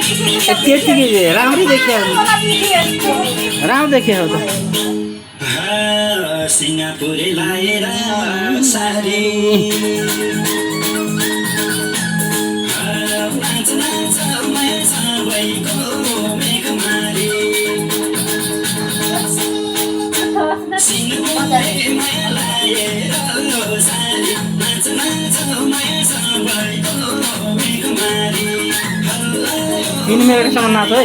त्यतिकै राम्रै देखियो राम्रो देखियो त सिङ्गापुरे लाएर सारी नाच नाच माया सबैको मेघमारी सिङ्गापुरे माया लाएर सारी नाच नाच माया सबैको मेघमारी 3 मिनटसम्म नाच है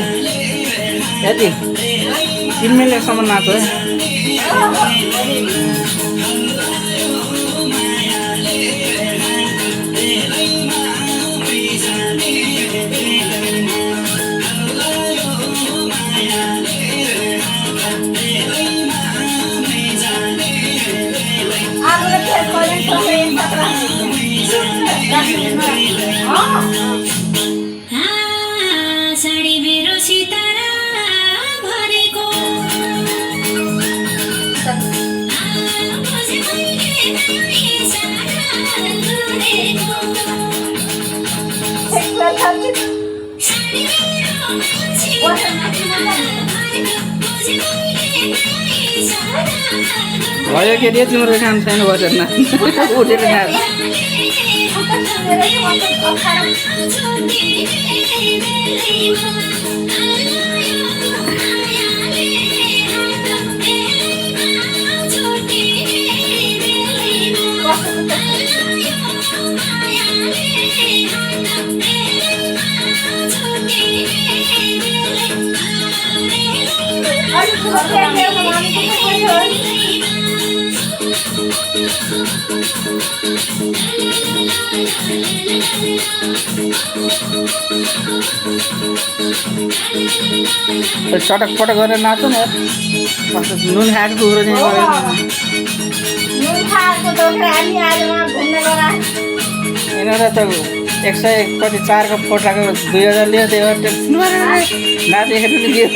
यति 3 मिनटसम्म नाच है साडी मेरो सितारा भरेको भयो के रे तिम्रो काम छैन बसेर नाच उठेर नाच चटक पटक गरेर नाच्नु न कस्तो नुन खाएको कुरो चाहिँ यिनीहरू त 100 कति 4 को फोटाको 2000 लियो त्यो नाचेको दियो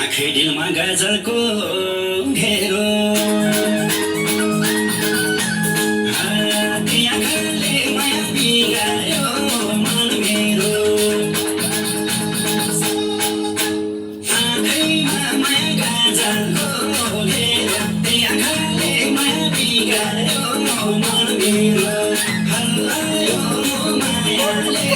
आँखै दिलमा गजलको घेरो आँखाले माया बिगायो मन मेरो आँखैमा माया गजलको घेरो आँखाले माया बिगायो मन मेरो हल्लायो मायाले